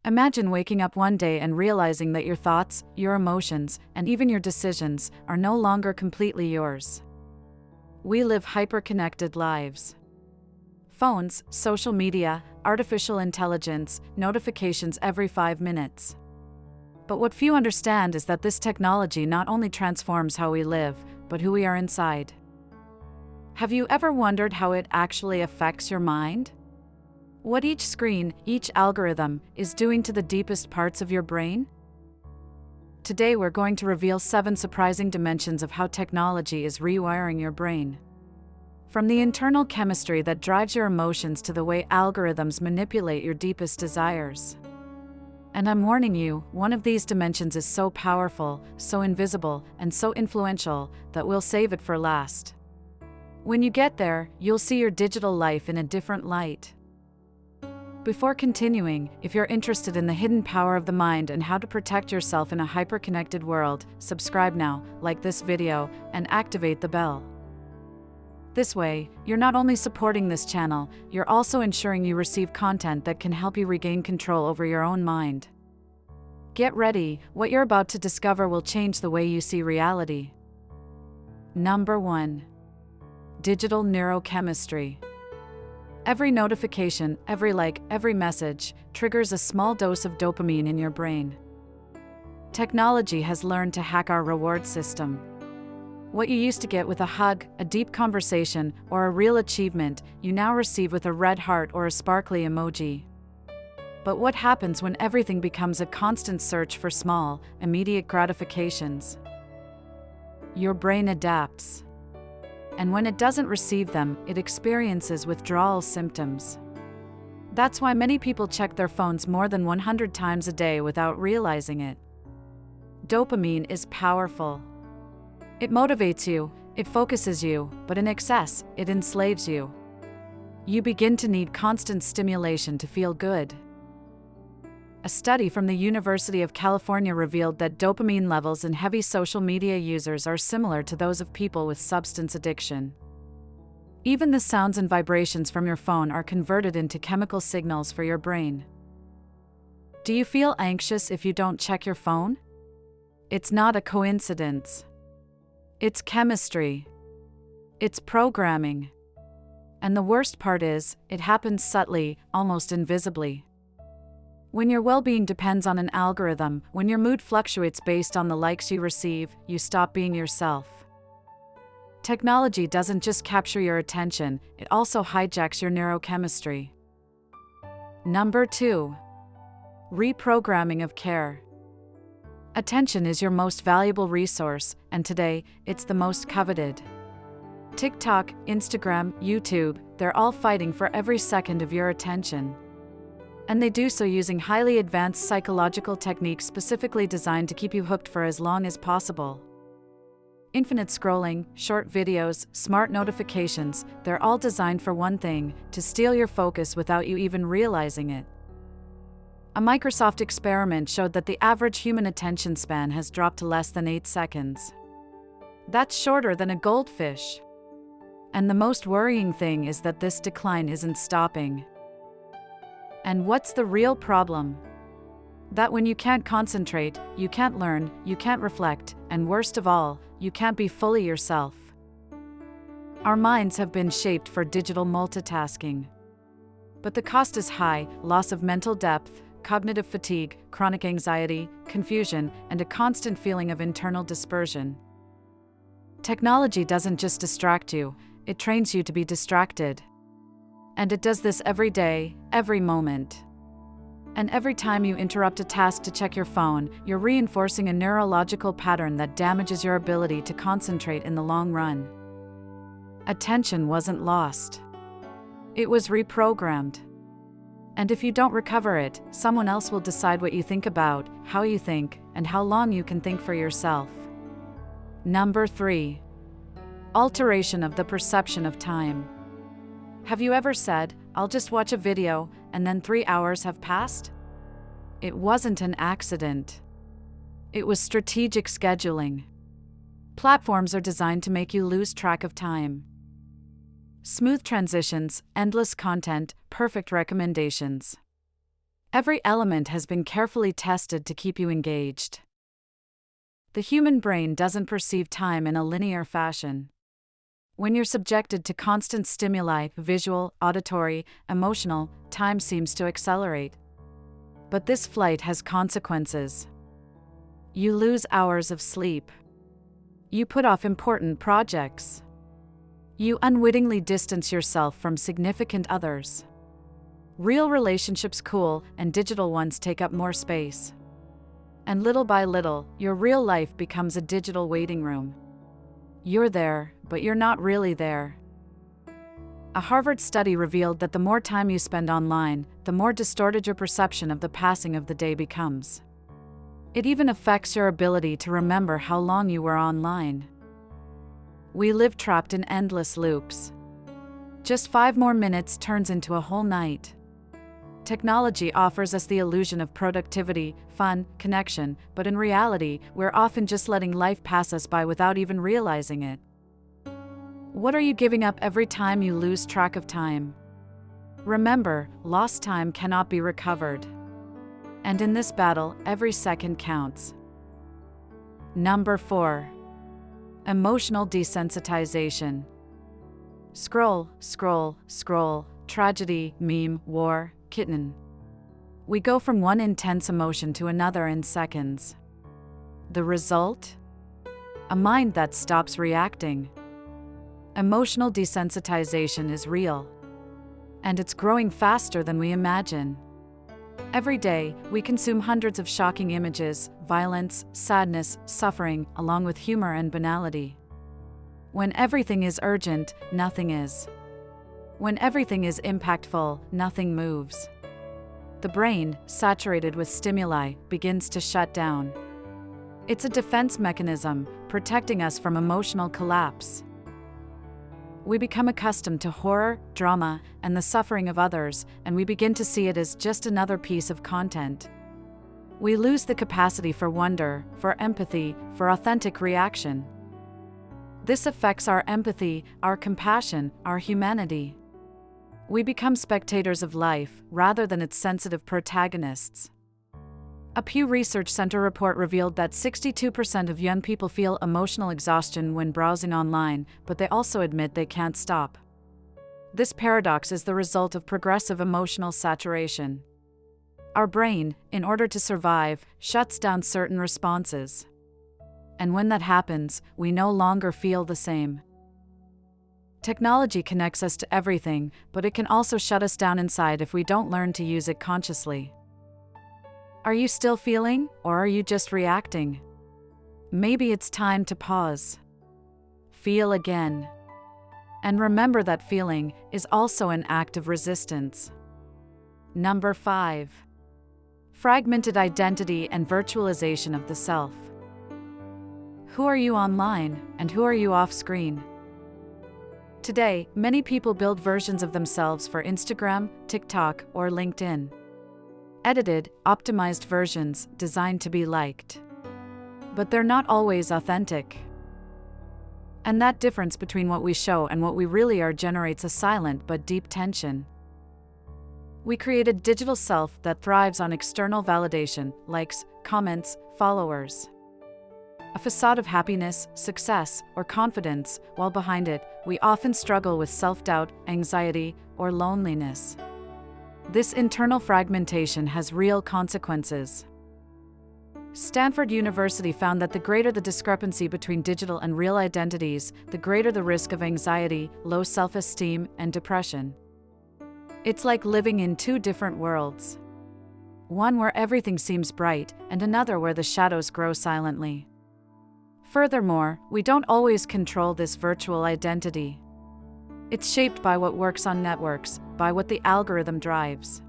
Imagine waking up one day and realizing that your thoughts, your emotions, and even your decisions are no longer completely yours. We live hyper-connected lives. Phones, social media, artificial intelligence, notifications every 5 minutes. But what few understand is that this technology not only transforms how we live, but who we are inside. Have you ever wondered how it actually affects your mind? What each screen, each algorithm, is doing to the deepest parts of your brain? Today we're going to reveal 7 surprising dimensions of how technology is rewiring your brain. From the internal chemistry that drives your emotions to the way algorithms manipulate your deepest desires. And I'm warning you, one of these dimensions is so powerful, so invisible, and so influential that we'll save it for last. When you get there, you'll see your digital life in a different light. Before continuing, if you're interested in the hidden power of the mind and how to protect yourself in a hyper-connected world, subscribe now, like this video, and activate the bell. This way, you're not only supporting this channel, you're also ensuring you receive content that can help you regain control over your own mind. Get ready, what you're about to discover will change the way you see reality. Number 1. Digital neurochemistry. Every notification, every like, every message, triggers a small dose of dopamine in your brain. Technology has learned to hack our reward system. What you used to get with a hug, a deep conversation, or a real achievement, you now receive with a red heart or a sparkly emoji. But what happens when everything becomes a constant search for small, immediate gratifications? Your brain adapts. And when it doesn't receive them, it experiences withdrawal symptoms. That's why many people check their phones more than 100 times a day without realizing it. Dopamine is powerful. It motivates you, it focuses you, but in excess, it enslaves you. You begin to need constant stimulation to feel good. A study from the University of California revealed that dopamine levels in heavy social media users are similar to those of people with substance addiction. Even the sounds and vibrations from your phone are converted into chemical signals for your brain. Do you feel anxious if you don't check your phone? It's not a coincidence. It's chemistry. It's programming. And the worst part is, it happens subtly, almost invisibly. When your well-being depends on an algorithm, when your mood fluctuates based on the likes you receive, you stop being yourself. Technology doesn't just capture your attention, it also hijacks your neurochemistry. Number 2. Reprogramming of care. Attention is your most valuable resource, and today, it's the most coveted. TikTok, Instagram, YouTube, they're all fighting for every second of your attention. And they do so using highly advanced psychological techniques specifically designed to keep you hooked for as long as possible. Infinite scrolling, short videos, smart notifications, they're all designed for one thing, to steal your focus without you even realizing it. A Microsoft experiment showed that the average human attention span has dropped to less than 8 seconds. That's shorter than a goldfish. And the most worrying thing is that this decline isn't stopping. And what's the real problem? That when you can't concentrate, you can't learn, you can't reflect, and worst of all, you can't be fully yourself. Our minds have been shaped for digital multitasking. But the cost is high: loss of mental depth, cognitive fatigue, chronic anxiety, confusion, and a constant feeling of internal dispersion. Technology doesn't just distract you, it trains you to be distracted. And it does this every day, every moment. And every time you interrupt a task to check your phone, you're reinforcing a neurological pattern that damages your ability to concentrate in the long run. Attention wasn't lost. It was reprogrammed. And if you don't recover it, someone else will decide what you think about, how you think, and how long you can think for yourself. Number 3. Alteration of the perception of time. Have you ever said, "I'll just watch a video," and then 3 hours have passed? It wasn't an accident. It was strategic scheduling. Platforms are designed to make you lose track of time. Smooth transitions, endless content, perfect recommendations. Every element has been carefully tested to keep you engaged. The human brain doesn't perceive time in a linear fashion. When you're subjected to constant stimuli, visual, auditory, emotional, time seems to accelerate. But this flight has consequences. You lose hours of sleep. You put off important projects. You unwittingly distance yourself from significant others. Real relationships cool, and digital ones take up more space. And little by little, your real life becomes a digital waiting room. You're there, but you're not really there. A Harvard study revealed that the more time you spend online, the more distorted your perception of the passing of the day becomes. It even affects your ability to remember how long you were online. We live trapped in endless loops. Just 5 more minutes turns into a whole night. Technology offers us the illusion of productivity, fun, connection, but in reality, we're often just letting life pass us by without even realizing it. What are you giving up every time you lose track of time? Remember, lost time cannot be recovered. And in this battle, every second counts. Number 4. Emotional desensitization. Scroll, scroll, scroll, tragedy, meme, war, kitten. We go from one intense emotion to another in seconds. The result? A mind that stops reacting. Emotional desensitization is real. And it's growing faster than we imagine. Every day, we consume hundreds of shocking images, violence, sadness, suffering, along with humor and banality. When everything is urgent, nothing is. When everything is impactful, nothing moves. The brain, saturated with stimuli, begins to shut down. It's a defense mechanism, protecting us from emotional collapse. We become accustomed to horror, drama, and the suffering of others, and we begin to see it as just another piece of content. We lose the capacity for wonder, for empathy, for authentic reaction. This affects our empathy, our compassion, our humanity. We become spectators of life, rather than its sensitive protagonists. A Pew Research Center report revealed that 62% of young people feel emotional exhaustion when browsing online, but they also admit they can't stop. This paradox is the result of progressive emotional saturation. Our brain, in order to survive, shuts down certain responses. And when that happens, we no longer feel the same. Technology connects us to everything, but it can also shut us down inside if we don't learn to use it consciously. Are you still feeling, or are you just reacting? Maybe it's time to pause. Feel again. And remember that feeling is also an act of resistance. Number 5. Fragmented identity and virtualization of the self. Who are you online, and who are you off-screen? Today, many people build versions of themselves for Instagram, TikTok, or LinkedIn. Edited, optimized versions designed to be liked. But they're not always authentic. And that difference between what we show and what we really are generates a silent but deep tension. We create a digital self that thrives on external validation, likes, comments, followers. A facade of happiness, success, or confidence, while behind it, we often struggle with self-doubt, anxiety, or loneliness. This internal fragmentation has real consequences. Stanford University found that the greater the discrepancy between digital and real identities, the greater the risk of anxiety, low self-esteem, and depression. It's like living in 2 different worlds. One where everything seems bright, and another where the shadows grow silently. Furthermore, we don't always control this virtual identity. It's shaped by what works on networks, by what the algorithm drives.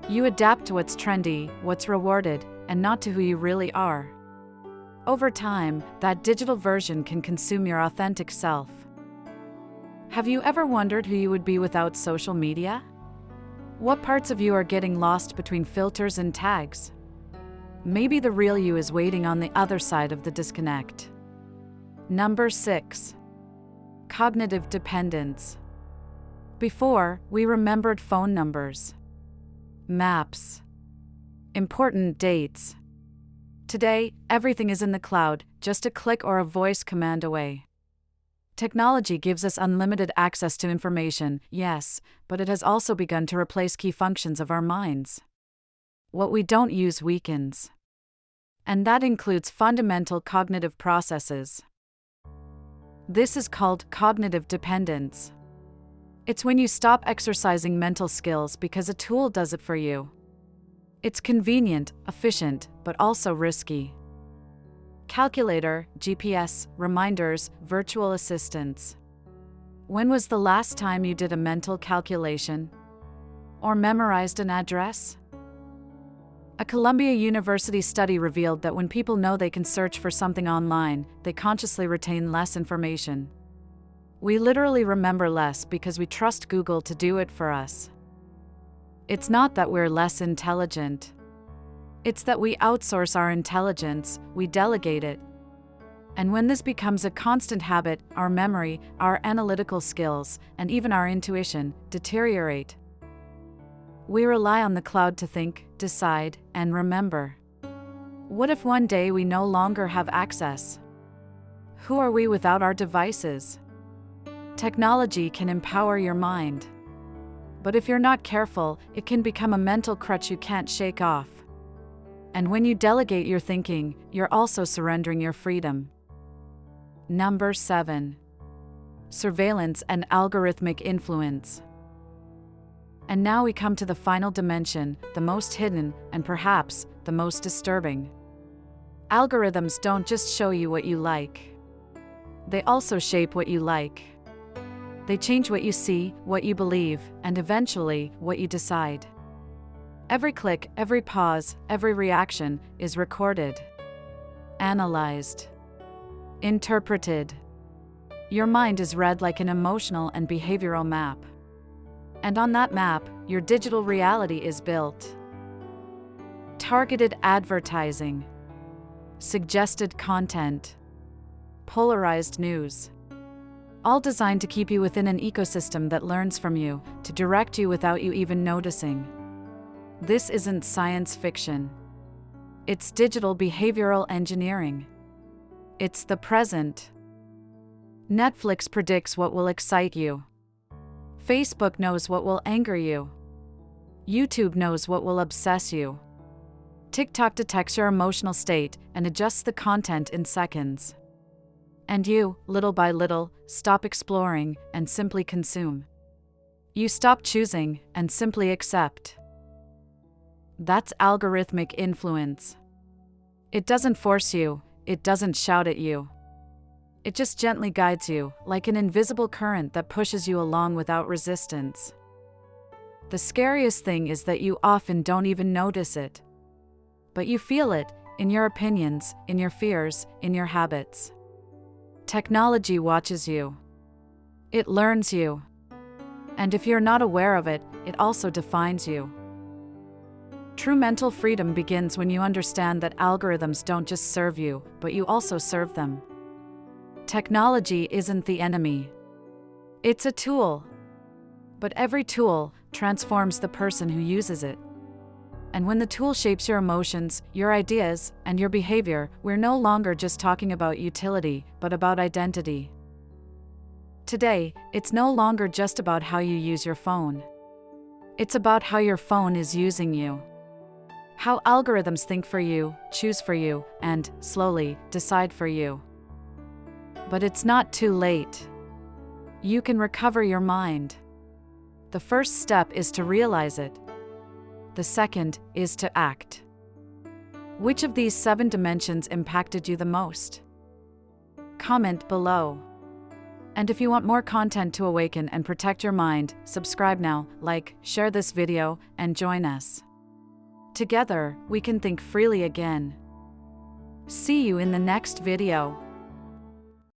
You adapt to what's trendy, what's rewarded, and not to who you really are. Over time, that digital version can consume your authentic self. Have you ever wondered who you would be without social media? What parts of you are getting lost between filters and tags? Maybe the real you is waiting on the other side of the disconnect. Number 6. Cognitive dependence. Before, we remembered phone numbers. Maps. Important dates. Today, everything is in the cloud, just a click or a voice command away. Technology gives us unlimited access to information, yes, but it has also begun to replace key functions of our minds. What we don't use weakens. And that includes fundamental cognitive processes. This is called cognitive dependence. It's when you stop exercising mental skills because a tool does it for you. It's convenient, efficient, but also risky. Calculator, GPS, reminders, virtual assistants. When was the last time you did a mental calculation? Or memorized an address? A Columbia University study revealed that when people know they can search for something online, they consciously retain less information. We literally remember less because we trust Google to do it for us. It's not that we're less intelligent. It's that we outsource our intelligence, we delegate it. And when this becomes a constant habit, our memory, our analytical skills, and even our intuition deteriorate. We rely on the cloud to think, decide, and remember. What if one day we no longer have access? Who are we without our devices? Technology can empower your mind. But if you're not careful, it can become a mental crutch you can't shake off. And when you delegate your thinking, you're also surrendering your freedom. Number 7. Surveillance and algorithmic influence. And now we come to the final dimension, the most hidden, and perhaps the most disturbing. Algorithms don't just show you what you like. They also shape what you like. They change what you see, what you believe, and eventually, what you decide. Every click, every pause, every reaction is recorded, analyzed, interpreted. Your mind is read like an emotional and behavioral map. And on that map, your digital reality is built. Targeted advertising, suggested content, polarized news. All designed to keep you within an ecosystem that learns from you, to direct you without you even noticing. This isn't science fiction. It's digital behavioral engineering. It's the present. Netflix predicts what will excite you. Facebook knows what will anger you. YouTube knows what will obsess you. TikTok detects your emotional state and adjusts the content in seconds. And you, little by little, stop exploring and simply consume. You stop choosing and simply accept. That's algorithmic influence. It doesn't force you, it doesn't shout at you. It just gently guides you, like an invisible current that pushes you along without resistance. The scariest thing is that you often don't even notice it. But you feel it, in your opinions, in your fears, in your habits. Technology watches you. It learns you. And if you're not aware of it, it also defines you. True mental freedom begins when you understand that algorithms don't just serve you, but you also serve them. Technology isn't the enemy. It's a tool. But every tool transforms the person who uses it. And when the tool shapes your emotions, your ideas, and your behavior, we're no longer just talking about utility, but about identity. Today, it's no longer just about how you use your phone. It's about how your phone is using you. How algorithms think for you, choose for you, and, slowly, decide for you. But it's not too late. You can recover your mind. The first step is to realize it. The second is to act. Which of these 7 dimensions impacted you the most? Comment below. And if you want more content to awaken and protect your mind, subscribe now, like, share this video, and join us. Together, we can think freely again. See you in the next video.